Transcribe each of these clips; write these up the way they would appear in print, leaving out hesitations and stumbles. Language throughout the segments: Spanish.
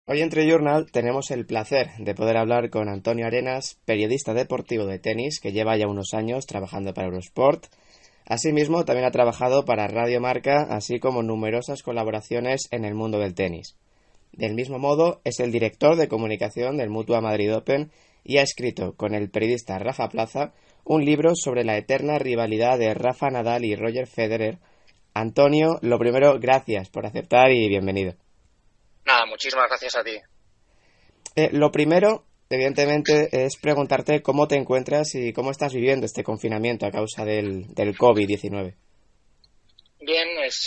Hoy en Journal tenemos el placer de poder hablar con Antonio Arenas, periodista deportivo de tenis que lleva ya unos años trabajando para Eurosport. Asimismo, también ha trabajado para Radio Marca, así como numerosas colaboraciones en el mundo del tenis. Del mismo modo, es el director de comunicación del Mutua Madrid Open y ha escrito, con el periodista Rafa Plaza, un libro sobre la eterna rivalidad de Rafa Nadal y Roger Federer. Antonio, lo primero, gracias por aceptar y bienvenido. Nada, muchísimas gracias a ti. Lo primero, evidentemente, es preguntarte cómo te encuentras y cómo estás viviendo este confinamiento a causa del COVID-19. Bien, es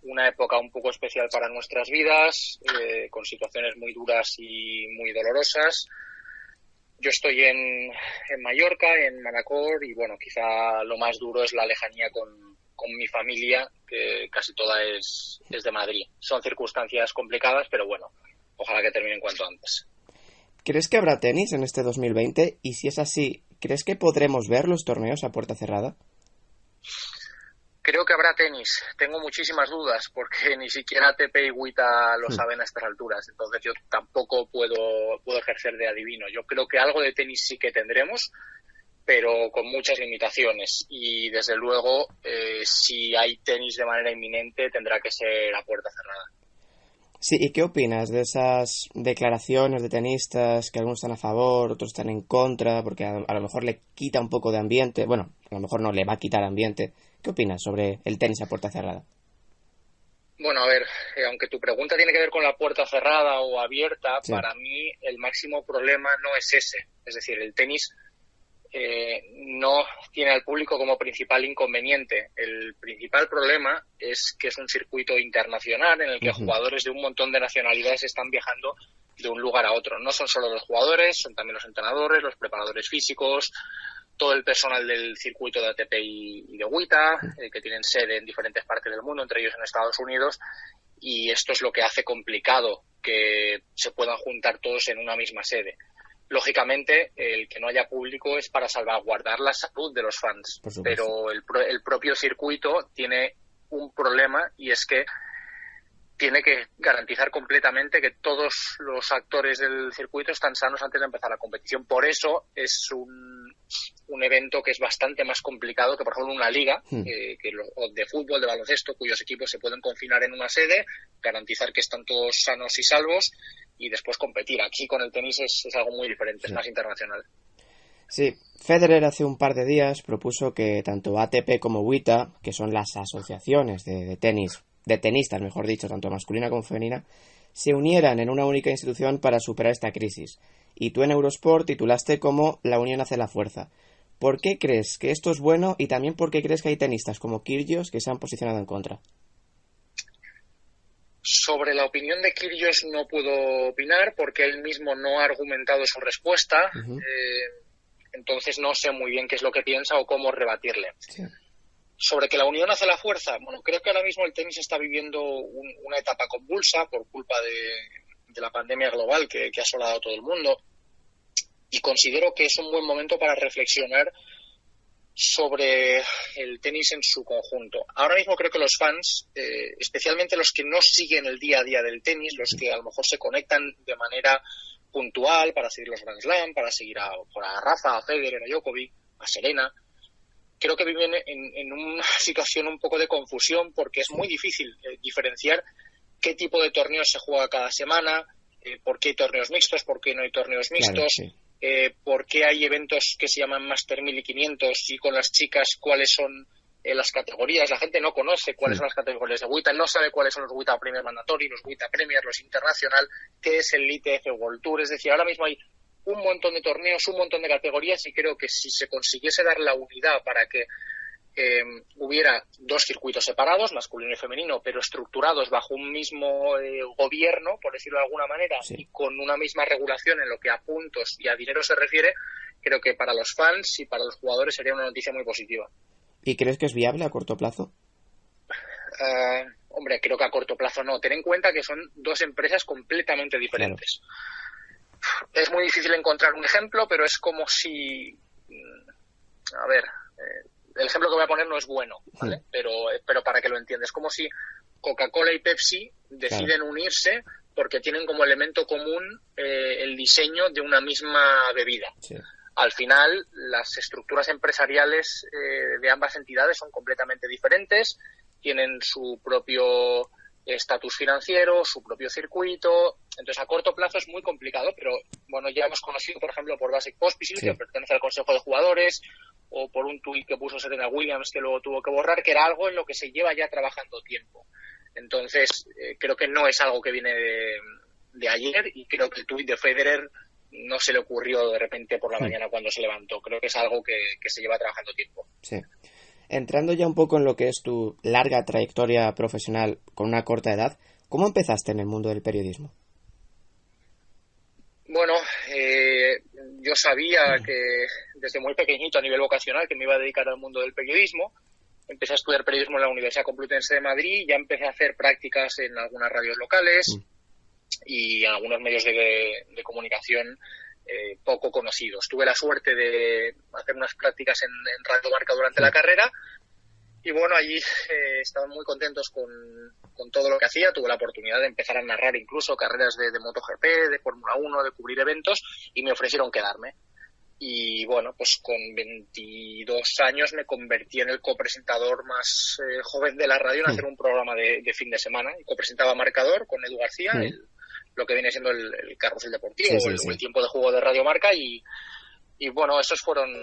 una época un poco especial para nuestras vidas, con situaciones muy duras y muy dolorosas. Yo estoy en Mallorca, en Manacor, y bueno, quizá lo más duro es la lejanía con mi familia, que casi toda es de Madrid. Son circunstancias complicadas, pero bueno, ojalá que terminen cuanto antes. ¿Crees que habrá tenis en este 2020? Y si es así, ¿crees que podremos ver los torneos a puerta cerrada? Creo que habrá tenis. Tengo muchísimas dudas porque ni siquiera ATP y WTA lo saben a estas alturas. Entonces yo tampoco puedo ejercer de adivino. Yo creo que algo de tenis sí que tendremos, pero con muchas limitaciones. Y desde luego, si hay tenis de manera inminente, tendrá que ser a puerta cerrada. Sí, ¿y qué opinas de esas declaraciones de tenistas que algunos están a favor, otros están en contra, porque a lo mejor le quita un poco de ambiente? Bueno, a lo mejor no le va a quitar ambiente. ¿Qué opinas sobre el tenis a puerta cerrada? Bueno, a ver, aunque tu pregunta tiene que ver con la puerta cerrada o abierta, Sí. para mí el máximo problema no es ese. Es decir, el tenis no tiene al público como principal inconveniente. El principal problema es que es un circuito internacional en el que jugadores de un montón de nacionalidades están viajando de un lugar a otro. No son solo los jugadores, son también los entrenadores, los preparadores físicos, todo el personal del circuito de ATP y de WTA, que tienen sede en diferentes partes del mundo, entre ellos en Estados Unidos, y esto es lo que hace complicado que se puedan juntar todos en una misma sede. Lógicamente, el que no haya público es para salvaguardar la salud de los fans, pero el propio circuito tiene un problema, y es que tiene que garantizar completamente que todos los actores del circuito están sanos antes de empezar la competición. Por eso es un evento que es bastante más complicado que, por ejemplo, una liga de fútbol, de baloncesto, cuyos equipos se pueden confinar en una sede, garantizar que están todos sanos y salvos y después competir. Aquí con el tenis es algo muy diferente, es más internacional. Sí, Federer hace un par de días propuso que tanto ATP como WTA, que son las asociaciones de tenis, de tenistas, mejor dicho, tanto masculina como femenina, se unieran en una única institución para superar esta crisis. Y tú en Eurosport titulaste como La unión hace la fuerza. ¿Por qué crees que esto es bueno y también por qué crees que hay tenistas como Kyrgios que se han posicionado en contra? Sobre la opinión de Kyrgios no puedo opinar porque él mismo no ha argumentado su respuesta. Entonces no sé muy bien qué es lo que piensa o cómo rebatirle. Sí. Sobre que la unión hace la fuerza, bueno, creo que ahora mismo el tenis está viviendo una etapa convulsa por culpa de la pandemia global que ha asolado a todo el mundo, y considero que es un buen momento para reflexionar sobre el tenis en su conjunto. Ahora mismo creo que los fans, especialmente los que no siguen el día a día del tenis, los que a lo mejor se conectan de manera puntual para seguir los Grand Slam, para seguir a Rafa, a Federer, a Djokovic, a Serena, creo que viven en una situación un poco de confusión porque es muy difícil diferenciar qué tipo de torneos se juega cada semana, por qué hay torneos mixtos, por qué no hay torneos mixtos, Claro, sí. por qué hay eventos que se llaman Master 1500 y con las chicas cuáles son las categorías. La gente no conoce cuáles son las categorías de WTA, no sabe cuáles son los WTA Premier Mandatory, los WTA Premier, los Internacional, qué es el ITF World Tour. Es decir, ahora mismo hay un montón de torneos, un montón de categorías, y creo que si se consiguiese dar la unidad para que hubiera dos circuitos separados, masculino y femenino, pero estructurados bajo un mismo gobierno, por decirlo de alguna manera, y con una misma regulación en lo que a puntos y a dinero se refiere, creo que para los fans y para los jugadores sería una noticia muy positiva. ¿Y crees que es viable a corto plazo? Hombre, creo que a corto plazo no. Ten en cuenta que son dos empresas completamente diferentes. Claro. Es muy difícil encontrar un ejemplo, pero es como si... A ver... el ejemplo que voy a poner no es bueno, ¿vale? Pero para que lo entiendas, es como si Coca-Cola y Pepsi deciden unirse porque tienen como elemento común el diseño de una misma bebida. Sí. Al final, las estructuras empresariales de ambas entidades son completamente diferentes, tienen su propio estatus financiero, su propio circuito. Entonces, a corto plazo es muy complicado, pero bueno, ya hemos conocido, por ejemplo, por Basic Pospisil, Sí. que pertenece al Consejo de Jugadores, o por un tuit que puso Serena Williams, que luego tuvo que borrar, que era algo en lo que se lleva ya trabajando tiempo. Entonces, creo que no es algo que viene de ayer, y creo que el tuit de Federer no se le ocurrió de repente por la mañana cuando se levantó. Creo que es algo que se lleva trabajando tiempo. Sí. Entrando ya un poco en lo que es tu larga trayectoria profesional con una corta edad, ¿cómo empezaste en el mundo del periodismo? Bueno, yo sabía que desde muy pequeñito a nivel vocacional que me iba a dedicar al mundo del periodismo. Empecé a estudiar periodismo en la Universidad Complutense de Madrid, ya empecé a hacer prácticas en algunas radios locales y en algunos medios de comunicación poco conocidos. Tuve la suerte de hacer unas prácticas en Radio Marca durante la carrera y bueno, allí estaban muy contentos con todo lo que hacía. Tuve la oportunidad de empezar a narrar incluso carreras de MotoGP, de Fórmula 1, de cubrir eventos y me ofrecieron quedarme. Y bueno, pues con 22 años me convertí en el copresentador más joven de la radio en hacer un programa de fin de semana. Y copresentaba Marcador con Edu García, lo que viene siendo el carrusel deportivo, o el tiempo de juego de Radio Marca. Y bueno, esos fueron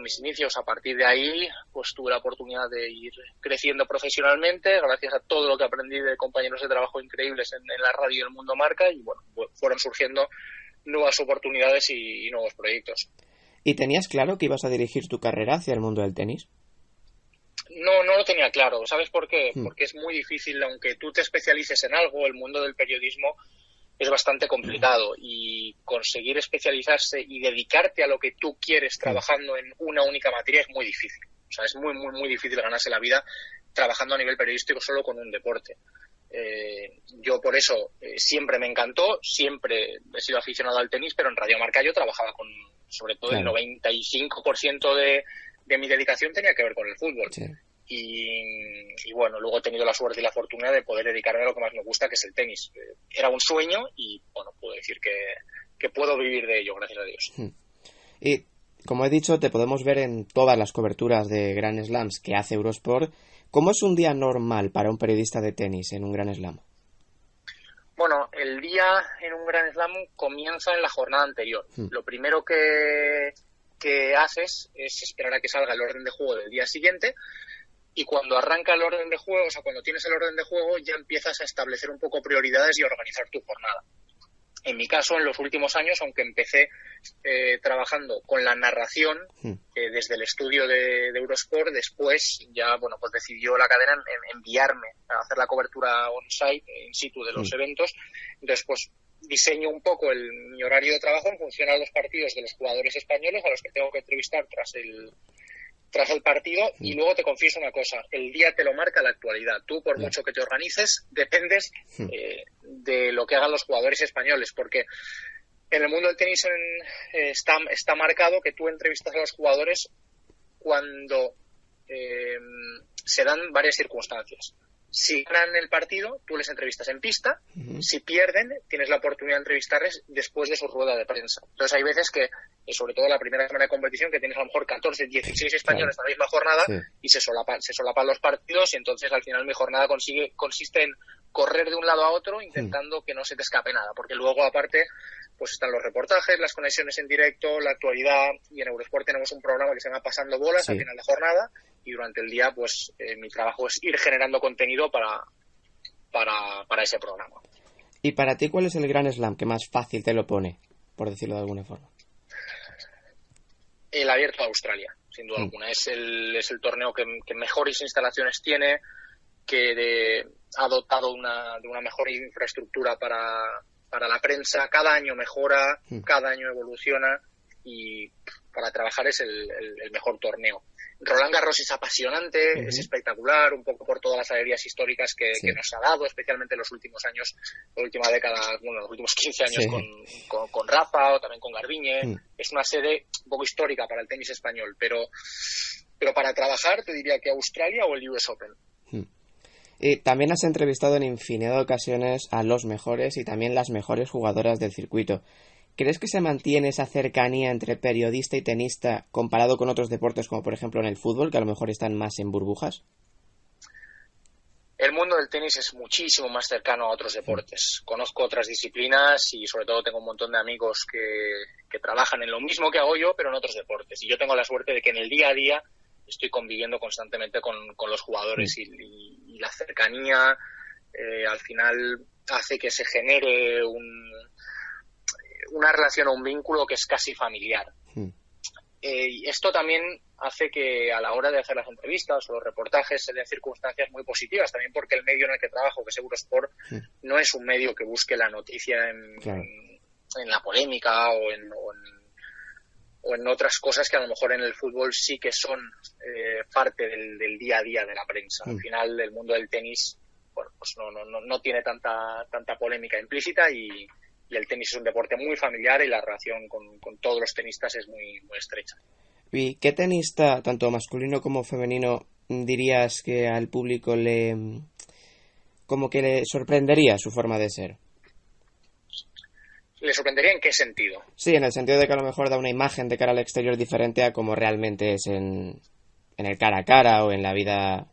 mis inicios. A partir de ahí, pues tuve la oportunidad de ir creciendo profesionalmente, gracias a todo lo que aprendí de compañeros de trabajo increíbles en la radio y el mundo marca. Y bueno, fueron surgiendo nuevas oportunidades y nuevos proyectos. ¿Y tenías claro que ibas a dirigir tu carrera hacia el mundo del tenis? No lo tenía claro. ¿Sabes por qué? Porque es muy difícil, aunque tú te especialices en algo, el mundo del periodismo es bastante complicado y conseguir especializarse y dedicarte a lo que tú quieres trabajando en una única materia es muy difícil. O sea, es muy, muy, muy difícil ganarse la vida trabajando a nivel periodístico solo con un deporte. Yo por eso siempre me encantó, siempre he sido aficionado al tenis, pero en Radio Marca yo trabajaba con, sobre todo el 95% de mi dedicación tenía que ver con el fútbol. Sí. Y bueno, luego he tenido la suerte y la fortuna de poder dedicarme a lo que más me gusta, que es el tenis. Era un sueño y bueno, puedo decir que puedo vivir de ello, gracias a Dios. Y como he dicho, te podemos ver en todas las coberturas de Grand Slams que hace Eurosport. ¿Cómo es un día normal para un periodista de tenis en un Grand Slam? Bueno, el día en un Grand Slam comienza en la jornada anterior. Lo primero que haces es esperar a que salga el orden de juego del día siguiente, y cuando arranca el orden de juego, o sea, cuando tienes el orden de juego, ya empiezas a establecer un poco prioridades y a organizar tu jornada. En mi caso, en los últimos años, aunque empecé trabajando con la narración desde el estudio de Eurosport, después ya, bueno, pues decidió la cadena en enviarme a hacer la cobertura on-site, in situ de los eventos. Entonces, pues diseño un poco mi horario de trabajo en función a los partidos de los jugadores españoles a los que tengo que entrevistar tras el partido. Y luego te confieso una cosa, el día te lo marca la actualidad. Tú, por mucho que te organices, dependes de lo que hagan los jugadores españoles, porque en el mundo del tenis está marcado que tú entrevistas a los jugadores cuando se dan varias circunstancias. Si ganan el partido, tú les entrevistas en pista. Si pierden, tienes la oportunidad de entrevistarles después de su rueda de prensa. Entonces hay veces que, sobre todo la primera semana de competición, que tienes a lo mejor 14, 16 españoles en la misma jornada, y se solapan los partidos, y entonces al final mi jornada consiste en correr de un lado a otro intentando que no se te escape nada, porque luego aparte pues están los reportajes, las conexiones en directo, la actualidad, y en Eurosport tenemos un programa que se llama Pasando Bolas al final de jornada, y durante el día pues mi trabajo es ir generando contenido para ese programa. ¿Y para ti cuál es el Grand Slam que más fácil te lo pone, por decirlo de alguna forma? El Abierto de Australia, sin duda alguna. Es el torneo que mejores instalaciones tiene, que ha dotado de una mejor infraestructura para la prensa. Cada año mejora, cada año evoluciona, y para trabajar es el mejor torneo. Roland Garros es apasionante, es espectacular, un poco por todas las alegrías históricas que nos ha dado, especialmente en los últimos años, la última década, bueno, los últimos 15 años con Rafa, o también con Garbiñe. Es una sede un poco histórica para el tenis español, pero para trabajar te diría que Australia o el US Open. Y también has entrevistado en infinidad de ocasiones a los mejores y también las mejores jugadoras del circuito. ¿Crees que se mantiene esa cercanía entre periodista y tenista comparado con otros deportes como por ejemplo en el fútbol, que a lo mejor están más en burbujas? El mundo del tenis es muchísimo más cercano a otros deportes. Conozco otras disciplinas y sobre todo tengo un montón de amigos que trabajan en lo mismo que hago yo, pero en otros deportes. Y yo tengo la suerte de que en el día a día estoy conviviendo constantemente con los jugadores y la cercanía al final hace que se genere una relación o un vínculo que es casi familiar. Y esto también hace que a la hora de hacer las entrevistas o los reportajes se den circunstancias muy positivas, también porque el medio en el que trabajo, que es Eurosport, no es un medio que busque la noticia en la polémica o en otras cosas que a lo mejor en el fútbol sí que son parte del día a día de la prensa. Al final el mundo del tenis, bueno, pues no tiene tanta polémica implícita y el tenis es un deporte muy familiar y la relación con todos los tenistas es muy, muy estrecha. ¿Y qué tenista, tanto masculino como femenino, dirías que al público le sorprendería su forma de ser? ¿Le sorprendería en qué sentido? Sí, en el sentido de que a lo mejor da una imagen de cara al exterior diferente a como realmente es en el cara a cara o en la vida,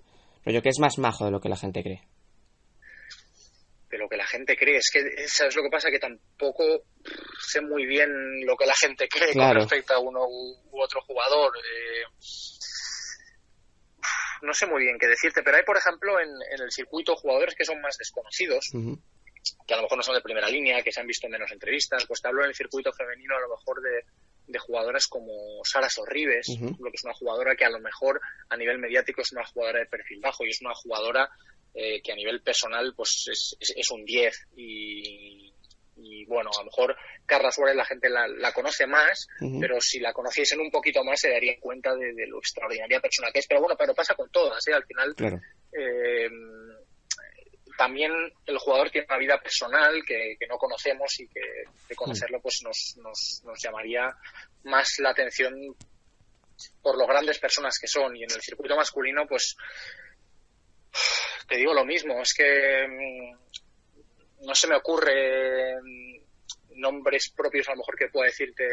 rollo que es más majo de lo que la gente cree. De lo que la gente cree, es que ¿sabes lo que pasa? Que tampoco sé muy bien lo que la gente cree con respecto a uno u otro jugador. No sé muy bien qué decirte, pero hay, por ejemplo, en el circuito jugadores que son más desconocidos, que a lo mejor no son de primera línea, que se han visto en menos entrevistas. Pues te hablo en el circuito femenino a lo mejor de jugadoras como Sara Sorribes, lo que es una jugadora que a lo mejor a nivel mediático es una jugadora de perfil bajo y es una jugadora que a nivel personal pues es un 10 y bueno, a lo mejor Carla Suárez la gente la conoce más, pero si la conociesen un poquito más se darían cuenta de lo extraordinaria persona que es. Pero bueno, pero pasa con todas, al final también el jugador tiene una vida personal que no conocemos y que de conocerlo pues nos llamaría más la atención por lo grandes personas que son. Y en el circuito masculino pues te digo lo mismo, es que no se me ocurre nombres propios a lo mejor que pueda decirte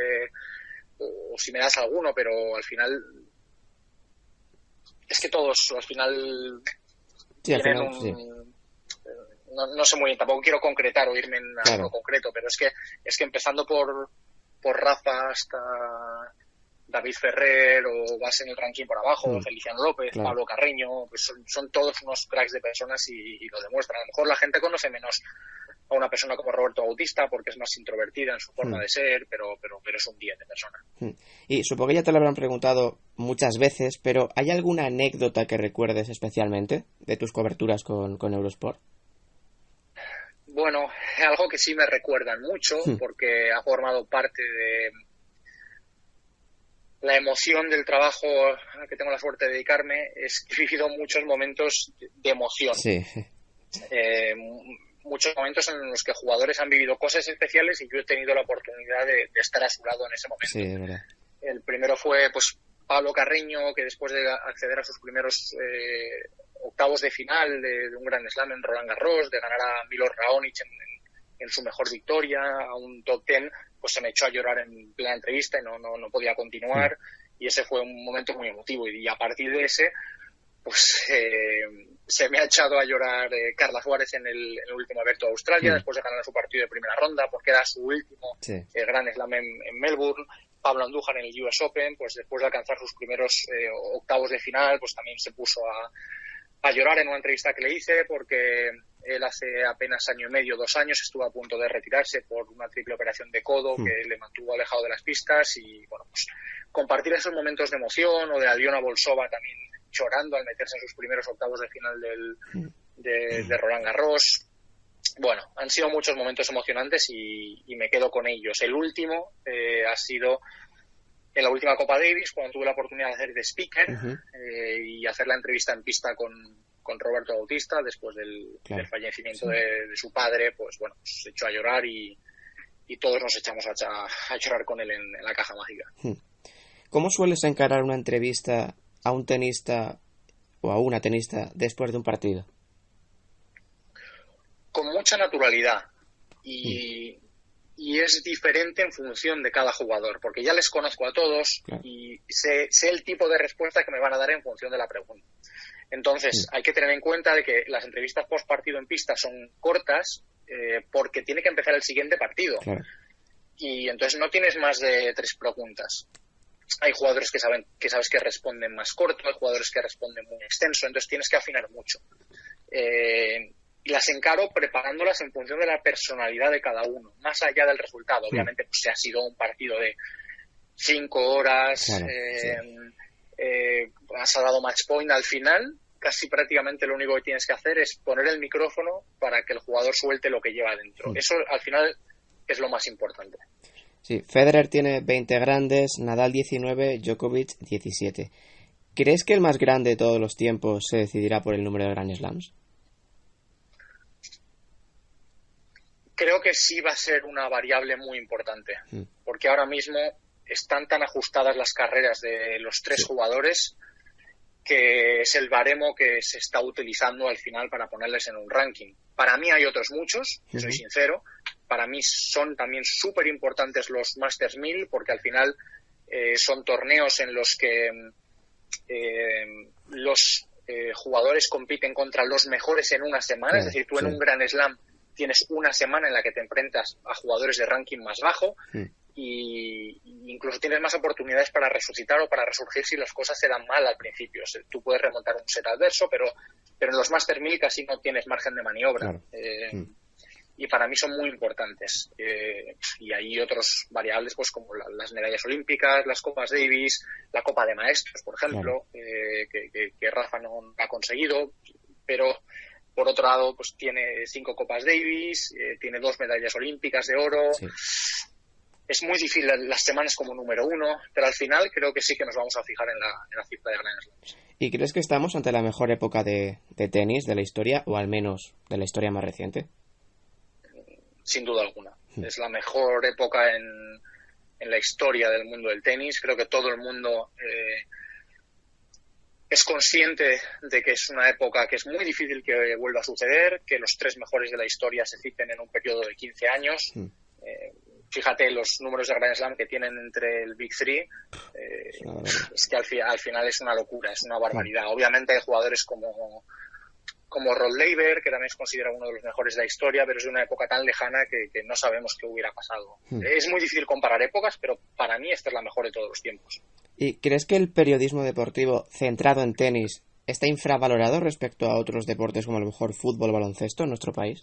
o si me das alguno, pero al final es que todos al final tienen no sé muy bien, tampoco quiero concretar o irme en algo concreto, pero es que empezando por Rafa hasta David Ferrer o vas en el ranking por abajo, Feliciano López, Pablo Carreño, pues son todos unos cracks de personas y lo demuestran. A lo mejor la gente conoce menos a una persona como Roberto Bautista porque es más introvertida en su forma de ser, pero es un 10 de persona. Y supongo que ya te lo habrán preguntado muchas veces, pero ¿hay alguna anécdota que recuerdes especialmente de tus coberturas con Eurosport? Bueno, algo que sí me recuerdan mucho porque ha formado parte de la emoción del trabajo al que tengo la suerte de dedicarme. He vivido muchos momentos de emoción. Muchos momentos en los que jugadores han vivido cosas especiales y yo he tenido la oportunidad de estar a su lado en ese momento. El primero fue pues Pablo Carreño, que después de acceder a sus primeros octavos de final de un Grand Slam en Roland Garros, de ganar a Milos Raonic en su mejor victoria, a un top 10, pues se me echó a llorar en plena entrevista y no podía continuar. Y ese fue un momento muy emotivo. Y a partir de ese, pues se me ha echado a llorar Carla Suárez en el último Abierto de Australia, después de ganar su partido de primera ronda, porque era su último Grand Slam en Melbourne. Pablo Andújar en el US Open, pues después de alcanzar sus primeros octavos de final, pues también se puso a llorar en una entrevista que le hice, porque él hace apenas año y medio, 2 años, estuvo a punto de retirarse por una triple operación de codo que le mantuvo alejado de las pistas. Y bueno, pues compartir esos momentos de emoción, o de Aliona Volsova también llorando al meterse en sus primeros octavos de final de Roland Garros. Bueno, han sido muchos momentos emocionantes y me quedo con ellos. El último ha sido en la última Copa Davis, cuando tuve la oportunidad de hacer de speaker y hacer la entrevista en pista con Roberto Bautista después del fallecimiento de su padre. Pues bueno, se echó a llorar y todos nos echamos a llorar con él en la caja mágica. ¿Cómo sueles encarar una entrevista a un tenista o a una tenista después de un partido? con mucha naturalidad y es diferente en función de cada jugador, porque ya les conozco a todos y sé el tipo de respuesta que me van a dar en función de la pregunta. Entonces, hay que tener en cuenta de que las entrevistas post partido en pista son cortas porque tiene que empezar el siguiente partido. Claro. Y entonces no tienes más de 3 preguntas. Hay jugadores que sabes que responden más corto, hay jugadores que responden muy extenso, entonces tienes que afinar mucho. Y las encaro preparándolas en función de la personalidad de cada uno, más allá del resultado. Obviamente, pues si ha sido un partido de 5 horas, claro, has dado match point al final, casi prácticamente lo único que tienes que hacer es poner el micrófono para que el jugador suelte lo que lleva dentro. Eso al final es lo más importante. Sí, Federer tiene 20 grandes, Nadal 19, Djokovic 17. ¿Crees que el más grande de todos los tiempos se decidirá por el número de Grand Slams? Creo que sí va a ser una variable muy importante, porque ahora mismo están tan ajustadas las carreras de los 3 jugadores que es el baremo que se está utilizando al final para ponerles en un ranking. Para mí hay otros muchos, soy sincero. Para mí son también súper importantes los Masters 1000 porque al final son torneos en los que los jugadores compiten contra los mejores en una semana. Es decir, tú en un Grand Slam tienes una semana en la que te enfrentas a jugadores de ranking más bajo y incluso tienes más oportunidades para resucitar o para resurgir si las cosas se dan mal al principio. Tú puedes remontar un set adverso, pero en los Masters 1000 casi no tienes margen de maniobra. Claro. Y para mí son muy importantes. Y hay otros variables pues como las medallas olímpicas, las Copas Davis, la Copa de Maestros, por ejemplo, que Rafa no ha conseguido, pero por otro lado pues tiene 5 Copas Davis, tiene 2 medallas olímpicas de oro. Sí. Es muy difícil las semanas como número 1, pero al final creo que sí que nos vamos a fijar en la cifra de Grand Slams. ¿Y crees que estamos ante la mejor época de tenis de la historia, o al menos de la historia más reciente? Sin duda alguna. Es la mejor época en la historia del mundo del tenis. Creo que todo el mundo es consciente de que es una época que es muy difícil que vuelva a suceder, que los 3 mejores de la historia se citen en un periodo de 15 años. Fíjate los números de Grand Slam que tienen entre el Big Three. Es que al final es una locura, es una barbaridad. Obviamente hay jugadores como Rod Laver, que también es considerado uno de los mejores de la historia, pero es de una época tan lejana que no sabemos qué hubiera pasado. Es muy difícil comparar épocas, pero para mí esta es la mejor de todos los tiempos. ¿Y crees que el periodismo deportivo centrado en tenis está infravalorado respecto a otros deportes como a lo mejor fútbol o baloncesto en nuestro país?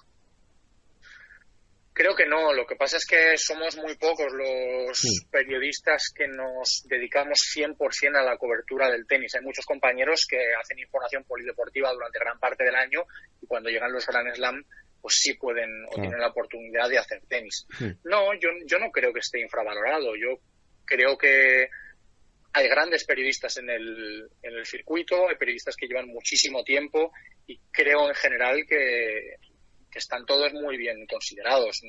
Creo que no. Lo que pasa es que somos muy pocos los periodistas que nos dedicamos 100% a la cobertura del tenis. Hay muchos compañeros que hacen información polideportiva durante gran parte del año y cuando llegan los Grand Slam pues sí pueden o tienen la oportunidad de hacer tenis. No, yo no creo que esté infravalorado. Yo creo que hay grandes periodistas en el circuito, hay periodistas que llevan muchísimo tiempo y creo en general que están todos muy bien considerados.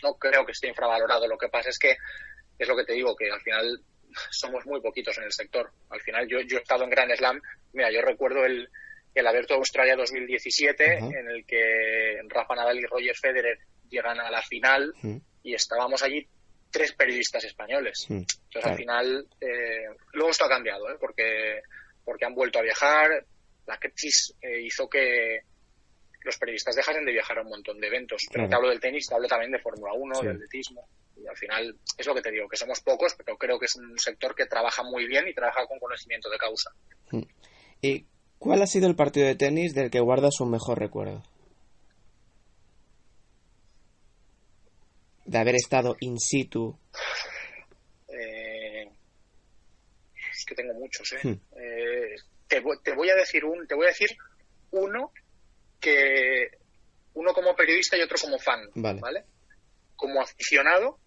No creo que esté infravalorado. Lo que pasa es que, es lo que te digo, que al final somos muy poquitos en el sector. Al final yo he estado en Grand Slam. Mira, yo recuerdo el Abierto de Australia 2017, en el que Rafa Nadal y Roger Federer llegan a la final y estábamos allí 3 periodistas españoles. Entonces al final, luego esto ha cambiado, porque han vuelto a viajar. La crisis hizo que los periodistas dejasen de viajar a un montón de eventos. Pero te hablo del tenis, te hablo también de Fórmula 1, de atletismo. Y al final es lo que te digo, que somos pocos, pero creo que es un sector que trabaja muy bien y trabaja con conocimiento de causa. ¿Y cuál ha sido el partido de tenis del que guardas un mejor recuerdo? De haber estado in situ. Es que tengo muchos, te voy a decir uno como periodista y otro como fan, ¿vale? Como aficionado,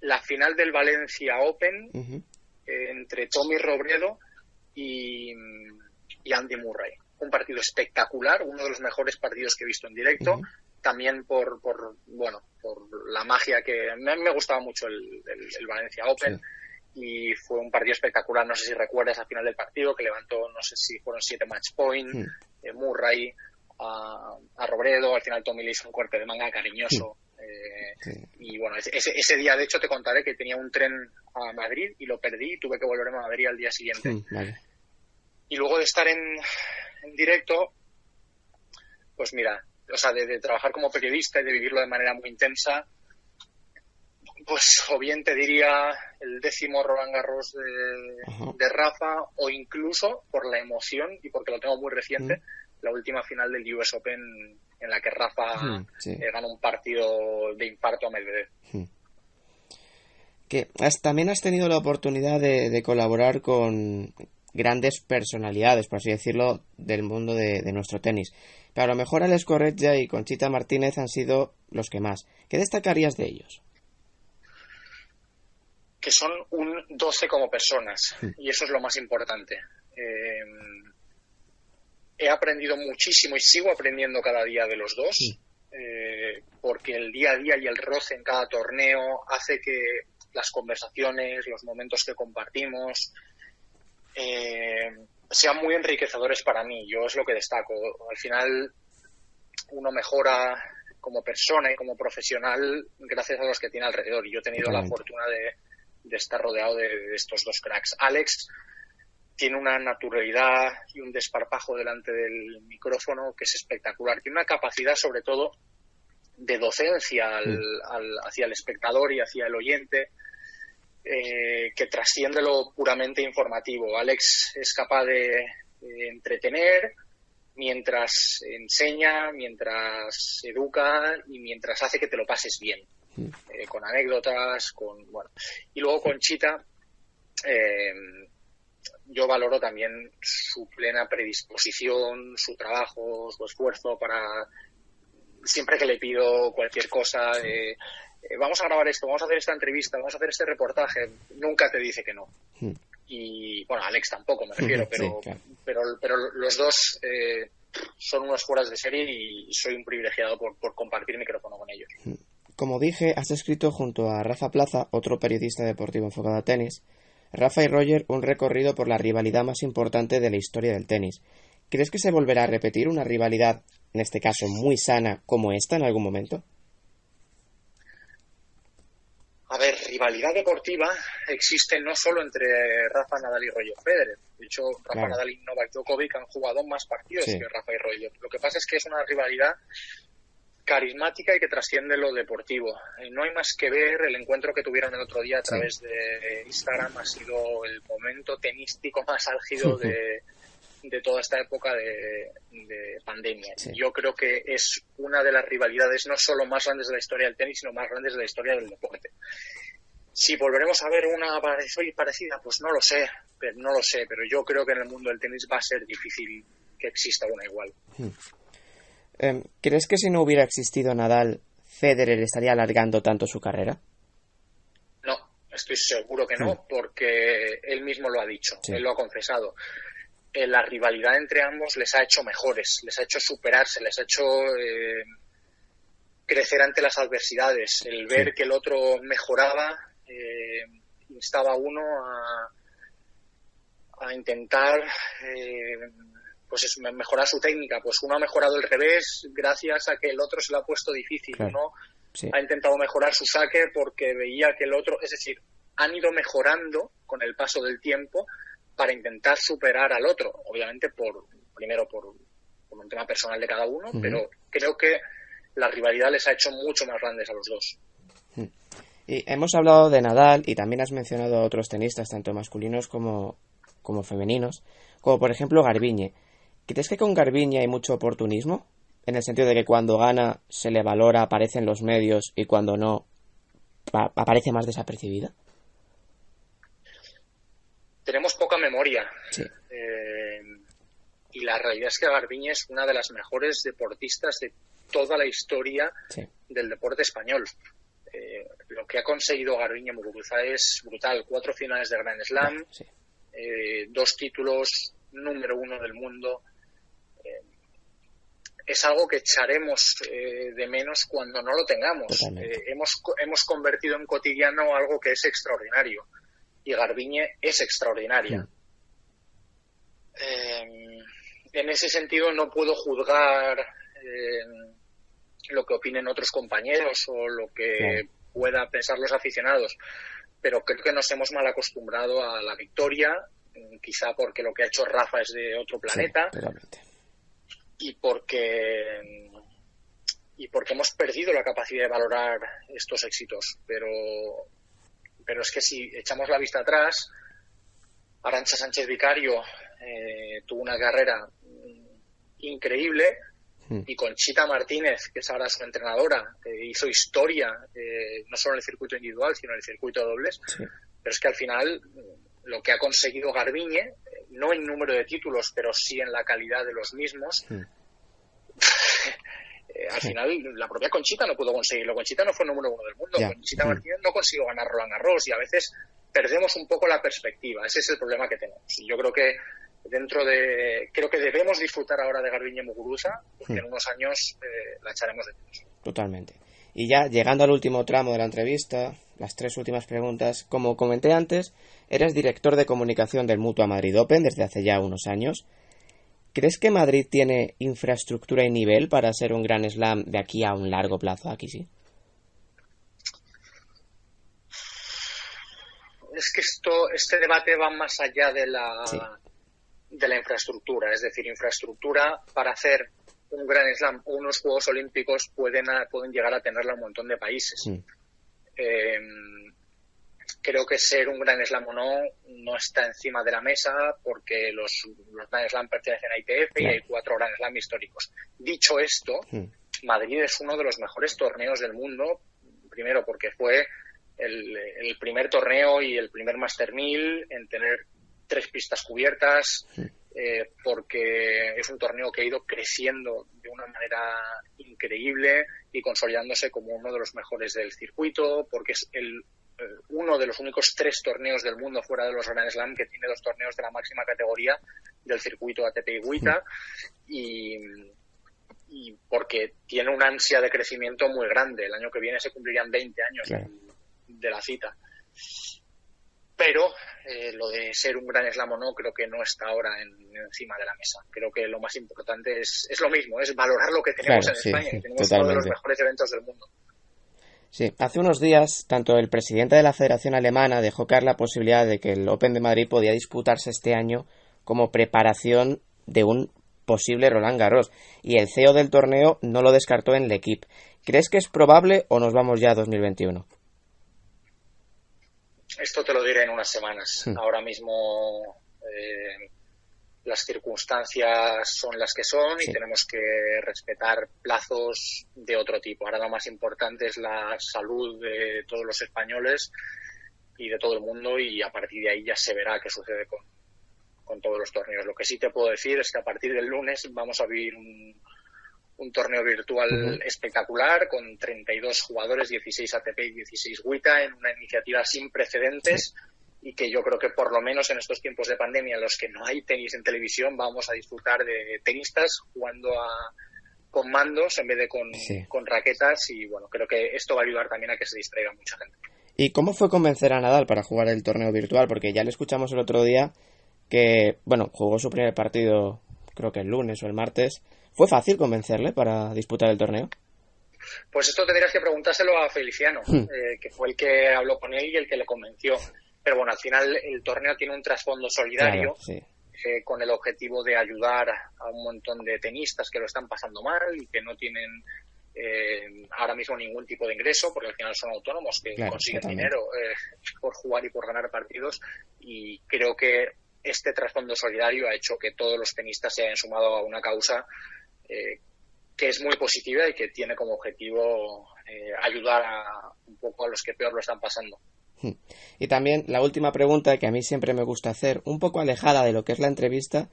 la final del Valencia Open entre Tommy Robredo y Andy Murray. Un partido espectacular, uno de los mejores partidos que he visto en directo, también por la magia que me gustaba mucho el Valencia Open. Y fue un partido espectacular. No sé si recuerdas al final del partido que levantó, no sé si fueron 7 match point, Murray, a Robredo. Al final Tommy le hizo un corte de manga cariñoso. Sí. Y bueno, ese día, de hecho, te contaré que tenía un tren a Madrid y lo perdí y tuve que volverme a Madrid al día siguiente. Vale. Y luego de estar en directo, pues mira, o sea, de trabajar como periodista y de vivirlo de manera muy intensa, pues o bien te diría el 10º Roland Garros de Rafa, o incluso por la emoción y porque lo tengo muy reciente, la última final del US Open en la que Rafa ganó un partido de infarto a Medvedev. Que también has tenido la oportunidad de colaborar con grandes personalidades, por así decirlo, del mundo de nuestro tenis. Pero a lo mejor Alex Corretja y Conchita Martínez han sido los que más. ¿Qué destacarías de ellos? Que son un 12 como personas, y eso es lo más importante. He aprendido muchísimo y sigo aprendiendo cada día de los dos, porque el día a día y el roce en cada torneo hace que las conversaciones, los momentos que compartimos, sean muy enriquecedores para mí. Yo es lo que destaco. Al final uno mejora como persona y como profesional gracias a los que tiene alrededor, y yo he tenido la fortuna de estar rodeado de estos dos cracks. Alex tiene una naturalidad y un desparpajo delante del micrófono que es espectacular. Tiene una capacidad, sobre todo, de docencia hacia el espectador y hacia el oyente, que trasciende lo puramente informativo. Alex es capaz de entretener mientras enseña, mientras educa y mientras hace que te lo pases bien, con anécdotas, y luego Conchita, yo valoro también su plena predisposición, su trabajo, su esfuerzo para, siempre que le pido cualquier cosa, vamos a grabar esto, vamos a hacer esta entrevista, vamos a hacer este reportaje, nunca te dice que no. Y bueno, Alex tampoco, me refiero, pero los dos son unos fueras de serie y soy un privilegiado por compartir micrófono con ellos. Como dije, has escrito junto a Rafa Plaza, otro periodista deportivo enfocado a tenis, Rafa y Roger, un recorrido por la rivalidad más importante de la historia del tenis. ¿Crees que se volverá a repetir una rivalidad, en este caso muy sana, como esta en algún momento? A ver, rivalidad deportiva existe no solo entre Rafa Nadal y Roger Federer. De hecho, Rafa Nadal y Novak Djokovic han jugado más partidos que Rafa y Roger. Lo que pasa es que es una rivalidad carismática y que trasciende lo deportivo. No hay más que ver. El encuentro que tuvieron el otro día a través de Instagram ha sido el momento tenístico más álgido de toda esta época de pandemia. Yo creo que es una de las rivalidades no solo más grandes de la historia del tenis, sino más grandes de la historia del deporte. Si volveremos a ver una parecida, pues no lo sé, pero yo creo que en el mundo del tenis va a ser difícil que exista una igual. ¿Crees que si no hubiera existido Nadal, Federer estaría alargando tanto su carrera? No, estoy seguro que no, porque él mismo lo ha dicho, él lo ha confesado. La rivalidad entre ambos les ha hecho mejores, les ha hecho superarse, les ha hecho crecer ante las adversidades. El ver que el otro mejoraba instaba a uno a intentar mejorar su técnica. Pues uno ha mejorado el revés gracias a que el otro se lo ha puesto difícil. Uno ha intentado mejorar su saque porque veía que el otro, es decir, han ido mejorando con el paso del tiempo para intentar superar al otro, obviamente primero por un tema personal de cada uno, pero creo que la rivalidad les ha hecho mucho más grandes a los dos. Y hemos hablado de Nadal y también has mencionado a otros tenistas, tanto masculinos como femeninos, como por ejemplo Garbiñe. ¿Crees que con Garbiñe hay mucho oportunismo? En el sentido de que cuando gana se le valora, aparece en los medios, y cuando no, aparece más desapercibida. Tenemos poca memoria. Y la realidad es que Garbiñe es una de las mejores deportistas de toda la historia del deporte español. Lo que ha conseguido Garbiñe Muguruza es brutal. 4 finales de Grand Slam, 2 títulos, número 1 del mundo. Es algo que echaremos de menos cuando no lo tengamos. Hemos convertido en cotidiano algo que es extraordinario. Y Garbiñe es extraordinaria. en ese sentido no puedo juzgar lo que opinen otros compañeros o lo que pueda pensar los aficionados, pero creo que nos hemos mal acostumbrado a la victoria, quizá porque lo que ha hecho Rafa es de otro planeta, y porque hemos perdido la capacidad de valorar estos éxitos, pero es que si echamos la vista atrás, Arantxa Sánchez Vicario tuvo una carrera increíble, y Conchita Martínez, que es ahora su entrenadora, hizo historia no solo en el circuito individual, sino en el circuito de dobles. Pero es que al final lo que ha conseguido Garbiñe, no en número de títulos, pero sí en la calidad de los mismos, al final la propia Conchita no pudo conseguirlo. Conchita no fue el número 1 del mundo. Conchita Martínez no consiguió ganar Roland Garros, y a veces perdemos un poco la perspectiva. Ese es el problema que tenemos. Y yo creo que creo que debemos disfrutar ahora de Garbiñe Muguruza, porque en unos años la echaremos de menos. Totalmente. Y ya llegando al último tramo de la entrevista, las 3 últimas preguntas. Como comenté antes, eres director de comunicación del Mutua Madrid Open desde hace ya unos años. ¿Crees que Madrid tiene infraestructura y nivel para ser un Grand Slam de aquí a un largo plazo? Aquí sí. Es que este debate va más allá de la infraestructura. Es decir, infraestructura para hacer un Grand Slam o unos Juegos Olímpicos pueden llegar a tenerla un montón de países. Creo que ser un Grand Slam o no está encima de la mesa, porque los Grand Slam pertenecen a ITF y hay 4 Grand Slam históricos. Dicho esto, Madrid es uno de los mejores torneos del mundo, primero porque fue el primer torneo y el primer Master 1000 en tener 3 pistas cubiertas, porque es un torneo que ha ido creciendo de una manera increíble y consolidándose como uno de los mejores del circuito, porque es uno de los únicos 3 torneos del mundo fuera de los Grand Slam que tiene 2 torneos de la máxima categoría del circuito ATP y WTA, y porque tiene una ansia de crecimiento muy grande. El año que viene se cumplirían 20 años de la cita. Pero lo de ser un Grand Slam o no creo que no está ahora encima de la mesa. Creo que lo más importante es lo mismo, es valorar lo que tenemos en España, que tenemos uno de los mejores eventos del mundo. Sí, hace unos días tanto el presidente de la Federación Alemana dejó caer la posibilidad de que el Open de Madrid podía disputarse este año como preparación de un posible Roland Garros, y el CEO del torneo no lo descartó en L'Équipe. ¿Crees que es probable o nos vamos ya a 2021? Esto te lo diré en unas semanas. Ahora mismo las circunstancias son las que son y tenemos que respetar plazos de otro tipo. Ahora lo más importante es la salud de todos los españoles y de todo el mundo, y a partir de ahí ya se verá qué sucede con todos los torneos. Lo que sí te puedo decir es que a partir del lunes vamos a vivir un torneo virtual espectacular con 32 jugadores, 16 ATP y 16 WTA, en una iniciativa sin precedentes, y que yo creo que por lo menos en estos tiempos de pandemia en los que no hay tenis en televisión vamos a disfrutar de tenistas jugando con mandos en vez de con raquetas, y bueno, creo que esto va a ayudar también a que se distraiga mucha gente. ¿Y cómo fue convencer a Nadal para jugar el torneo virtual? Porque ya le escuchamos el otro día que, bueno, jugó su primer partido creo que el lunes o el martes. ¿Fue fácil convencerle para disputar el torneo? Pues esto tendrías que preguntárselo a Feliciano, que fue el que habló con él y el que le convenció. Pero bueno, al final el torneo tiene un trasfondo solidario, con el objetivo de ayudar a un montón de tenistas que lo están pasando mal y que no tienen ahora mismo ningún tipo de ingreso, porque al final son autónomos que consiguen dinero por jugar y por ganar partidos, y creo que este trasfondo solidario ha hecho que todos los tenistas se hayan sumado a una causa que es muy positiva y que tiene como objetivo ayudar un poco a los que peor lo están pasando. Y también la última pregunta, que a mí siempre me gusta hacer, un poco alejada de lo que es la entrevista,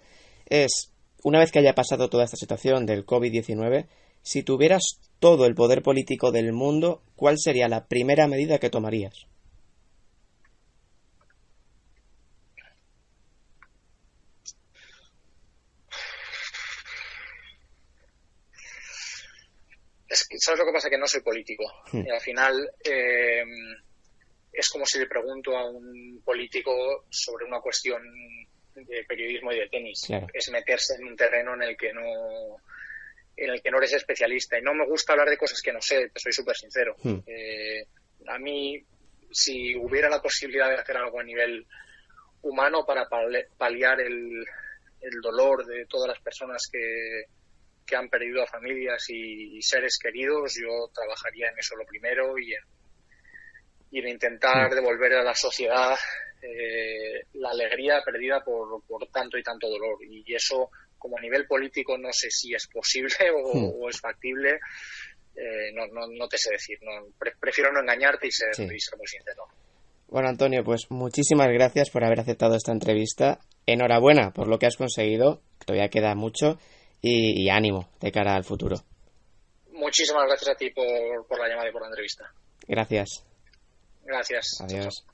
es, una vez que haya pasado toda esta situación del COVID-19, si tuvieras todo el poder político del mundo, ¿cuál sería la primera medida que tomarías? Es que, ¿sabes lo que pasa? Que no soy político. Y al final es como si le pregunto a un político sobre una cuestión de periodismo y de tenis. Claro. Es meterse en un terreno en el que no eres especialista. Y no me gusta hablar de cosas que no sé, te soy súper sincero. A mí, si hubiera la posibilidad de hacer algo a nivel humano para paliar el dolor de todas las personas que han perdido a familias y seres queridos, yo trabajaría en eso lo primero y en intentar devolver a la sociedad la alegría perdida por tanto y tanto dolor. Y eso, como a nivel político, no sé si es posible o es factible. No te sé decir. Prefiero no engañarte y ser muy sincero. Bueno, Antonio, pues muchísimas gracias por haber aceptado esta entrevista. Enhorabuena por lo que has conseguido. Todavía queda mucho. Y ánimo de cara al futuro. Muchísimas gracias a ti por la llamada y por la entrevista. Gracias. Gracias. Adiós.